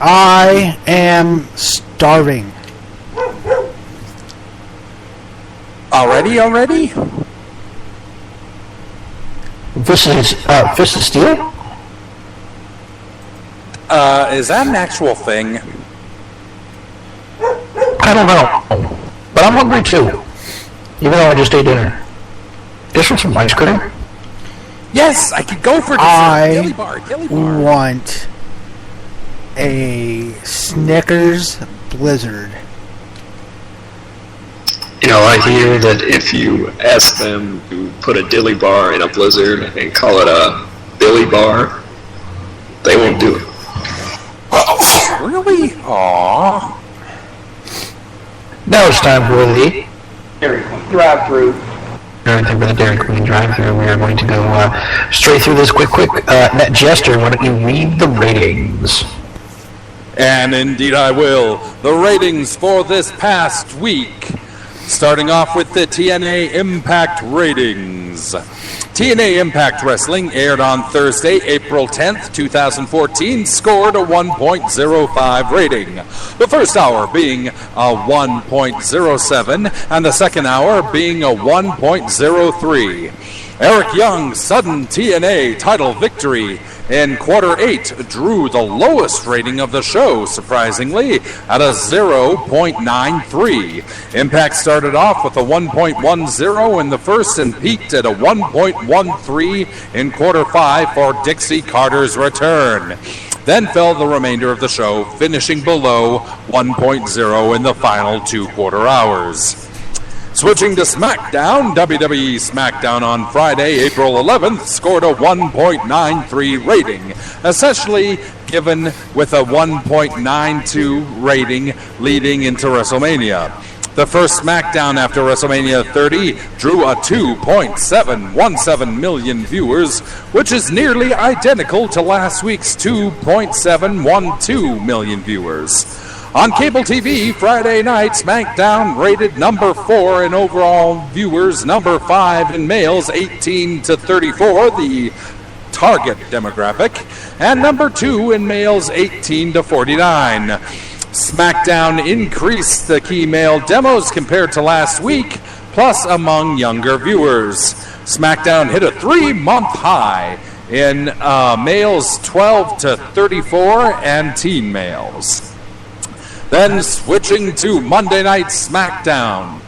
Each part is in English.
I am starving. Already? Fist of Steel? Is that an actual thing? I don't know. But I'm hungry too. Even though I just ate dinner. Just want some ice cream? Yes, I could go for dessert. Dilly bar. Want a Snickers Blizzard. You know, I hear that if you ask them to put a dilly bar in a blizzard and call it a Billy bar, they won't do it. Really? Aww. Now it's time for the Dairy Queen drive-through. everything for the Dairy Queen drive-thru. We are going to go straight through this quick. Net Jester, why don't you read the ratings? And indeed I will. The ratings for this past week. Starting off with the TNA Impact ratings. TNA Impact Wrestling aired on Thursday, April 10th, 2014, scored a 1.05 rating. The first hour being a 1.07, and the second hour being a 1.03. Eric Young's sudden TNA title victory in Quarter 8 drew the lowest rating of the show, surprisingly, at a 0.93. Impact started off with a 1.10 in the first and peaked at a 1.13 in Quarter 5 for Dixie Carter's return. Then fell the remainder of the show, finishing below 1.0 in the final 2 quarter hours. Switching to SmackDown, WWE SmackDown on Friday, April 11th, scored a 1.93 rating, essentially given with a 1.92 rating leading into WrestleMania. The first SmackDown after WrestleMania 30 drew a 2.717 million viewers, which is nearly identical to last week's 2.712 million viewers. On cable TV, Friday night, SmackDown rated number 4 in overall viewers, number 5 in males 18 to 34, the target demographic, and number 2 in males 18 to 49. SmackDown increased the key male demos compared to last week, plus among younger viewers. SmackDown hit a 3-month high in males 12 to 34 and teen males. Then switching to Monday Night SmackDown.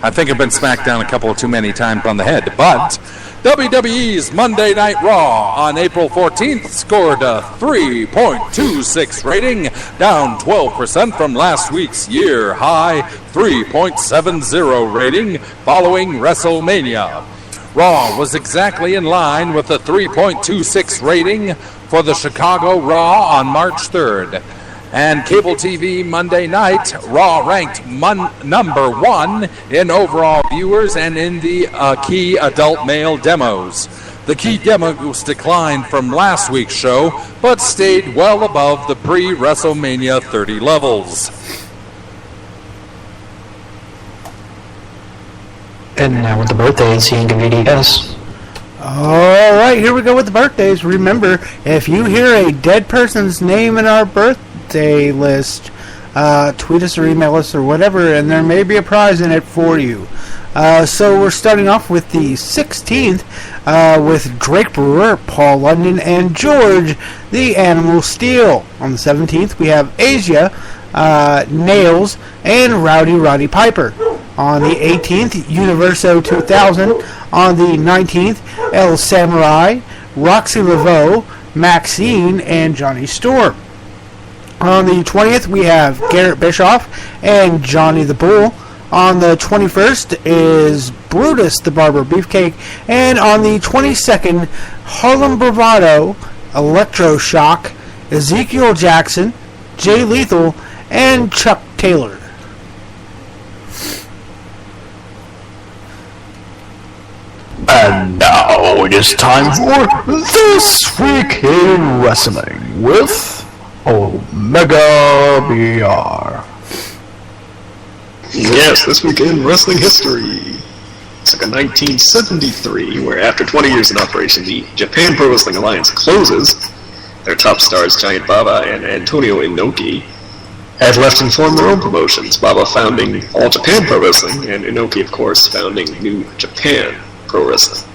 I think I've been SmackDown a couple of too many times on the head. But WWE's Monday Night Raw on April 14th scored a 3.26 rating, down 12% from last week's year-high 3.70 rating following WrestleMania. Raw was exactly in line with the 3.26 rating for the Chicago Raw on March 3rd. And cable TV Monday night, Raw ranked number 1 in overall viewers and in the key adult male demos. The key demos declined from last week's show, but stayed well above the pre-WrestleMania 30 levels. And now with the birthdays, seeing VDS. All right, here we go with the birthdays. Remember, if you hear a dead person's name in our birthday list, tweet us or email us or whatever, and there may be a prize in it for you. So we're starting off with the 16th with Drake Brewer, Paul London, and George the Animal Steel. On the 17th, we have Asia, Nails, and Roddy Piper. On the 18th, Universo 2000. On the 19th, El Samurai, Roxy Laveau, Maxine, and Johnny Storm. On the 20th, we have Garrett Bischoff and Johnny the Bull. On the 21st is Brutus the Barber Beefcake. And on the 22nd, Harlem Bravado, Electroshock, Ezekiel Jackson, Jay Lethal, and Chuck Taylor. And now it is time for This Week in Wrestling with Omega BR. Yes, This Week in Wrestling History. It's like a 1973, where after 20 years in operation, the Japan Pro Wrestling Alliance closes, Their top stars, Giant Baba and Antonio Inoki, had left and formed their own promotions, Baba founding All Japan Pro Wrestling, and Inoki, of course, founding New Japan Pro Wrestling.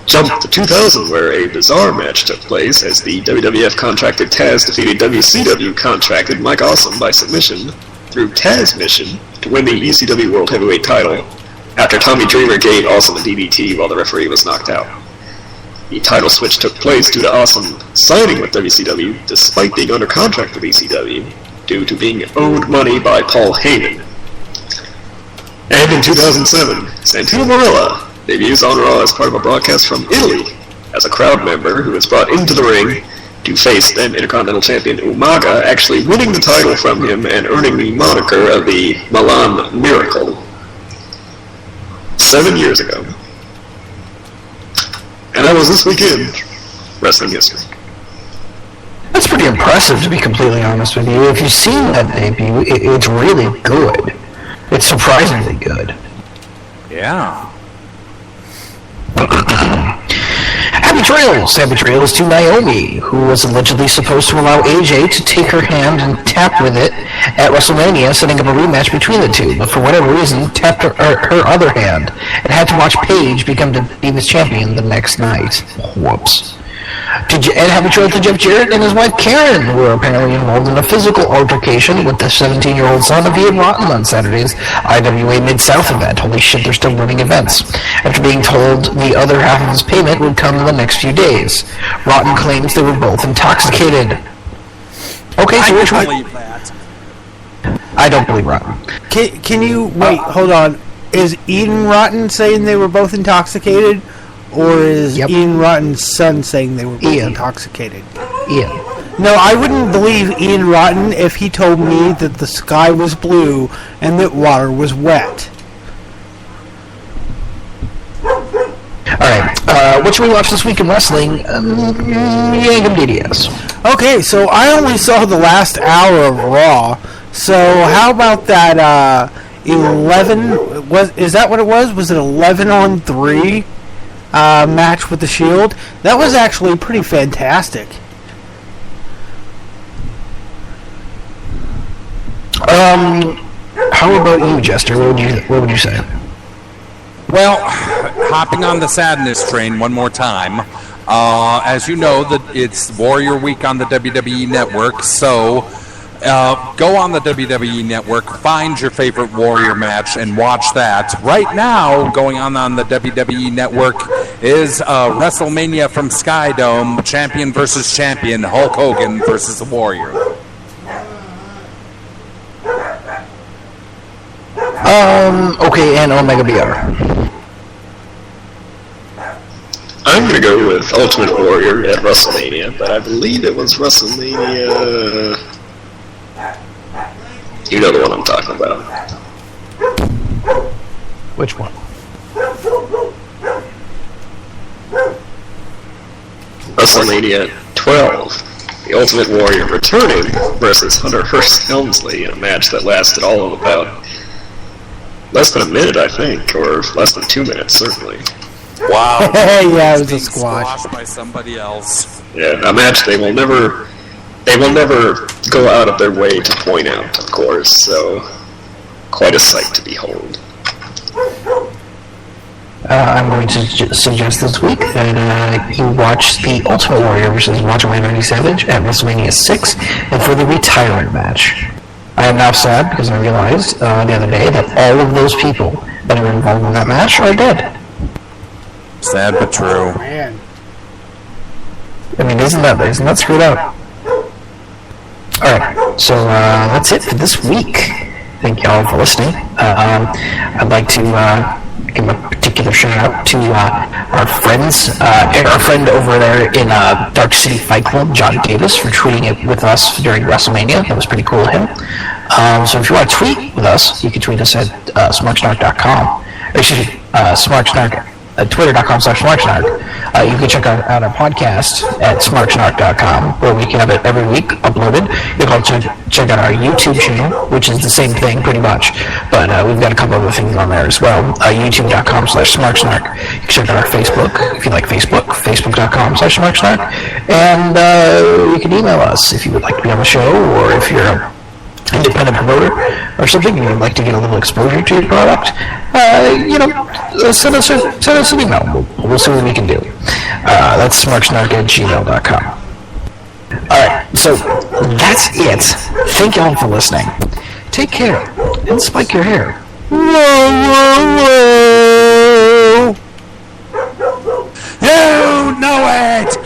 Jump to 2000, where a bizarre match took place as the WWF contracted Taz defeated WCW contracted Mike Awesome by submission through Taz mission to win the ECW World Heavyweight title after Tommy Dreamer gave Awesome a DDT while the referee was knocked out. The title switch took place due to Awesome signing with WCW despite being under contract with ECW due to being owed money by Paul Heyman. And in 2007, Santino Marella debuts on Raw as part of a broadcast from Italy as a crowd member who was brought into the ring to face then Intercontinental Champion Umaga, actually winning the title from him and earning the moniker of the Milan Miracle 7 years ago. And that was this weekend wrestling history. That's pretty impressive, to be completely honest with you. If you've seen that debut, it's really good. It's surprisingly good. Yeah. Happy Trails to Naomi, who was allegedly supposed to allow AJ to take her hand and tap with it at WrestleMania, setting up a rematch between the two, but for whatever reason tapped her other hand and had to watch Paige become the Divas champion the next night. Whoops. And Happy Trails to Jeff Jarrett and his wife Karen, who were apparently involved in a physical altercation with the 17-year-old son of Ian Rotten on Saturday's IWA Mid-South event. Holy shit, they're still running events. After being told the other half of his payment would come in the next few days. Rotten claims they were both intoxicated. Okay, so which one? I don't believe Rotten. Can you wait? Hold on. Is Ian Rotten saying they were both intoxicated, or is Ian Rotten's son saying they were both intoxicated? Ian. No, I wouldn't believe Ian Rotten if he told me that the sky was blue and that water was wet. Alright, what should we watch this week in wrestling? Yangam DDS. Okay, so I only saw the last hour of Raw, so how about that 11... Is that what it was? Was it 11-on-3? Match with the Shield. That was actually pretty fantastic. How about you, Jester? What would you say? Well, hopping on the sadness train one more time. As you know, it's Warrior Week on the WWE Network, so go on the WWE Network, find your favorite Warrior match, and watch that. Right now, going on the WWE Network is WrestleMania from Skydome, champion versus champion, Hulk Hogan versus the Warrior. Okay, and Omega BR. I'm going to go with Ultimate Warrior at WrestleMania, but I believe it was WrestleMania... You know the one I'm talking about. Which one? WrestleMania 12. The Ultimate Warrior returning versus Hunter Hearst Helmsley in a match that lasted all of about less than a minute, I think, or less than 2 minutes, certainly. Wow. Yeah, it was a squash. Squashed by somebody else. Yeah, a match they will never go out of their way to point out, of course, so quite a sight to behold. I'm going to suggest this week that you watch the Ultimate Warrior versus Macho Man Randy Savage at WrestleMania 6 and for the retirement match. I am now sad because I realized the other day that all of those people that are involved in that match are dead. Sad but true. Man. I mean, isn't that screwed up? Alright, so that's it for this week. Thank y'all for listening. I'd like to give a particular shout out to our friend over there in Dark City Fight Club, John Davis, for tweeting it with us during WrestleMania. That was pretty cool of him. So if you want to tweet with us, you can tweet us at smarksnark.com. Excuse me, smarksnark twitter.com/smarksnark. You can check out our podcast at smarksnark.com, where we have it every week uploaded. You can also check out our YouTube channel, which is the same thing pretty much, but we've got a couple other things on there as well. youtube.com/smarksnark. You can check out our Facebook, if you like Facebook, facebook.com/smarksnark. And you can email us if you would like to be on the show, or if you're a independent promoter or something and you'd like to get a little exposure to your product, send us an email. We'll see what we can do. That's smarksnark@gmail.com. Alright, so that's it. Thank y'all for listening. Take care and spike your hair. Whoa, whoa, whoa! You know it!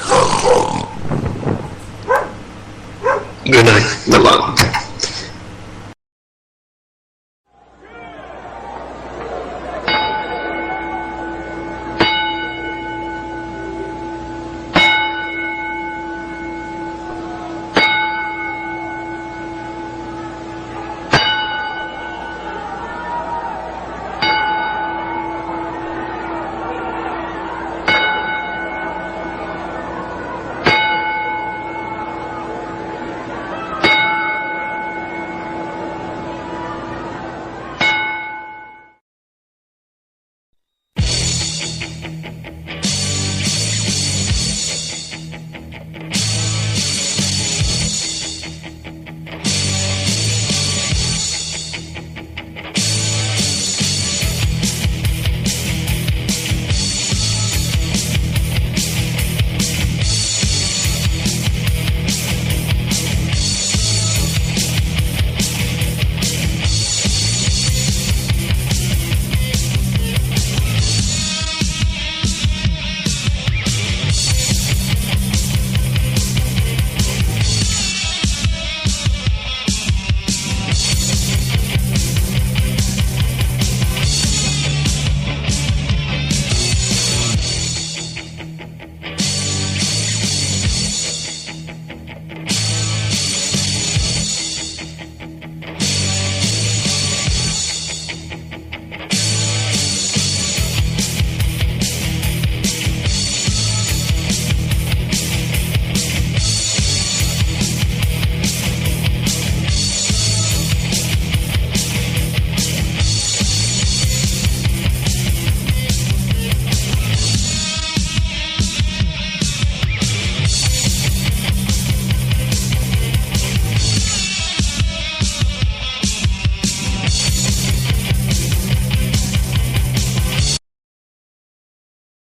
Good night. Good luck.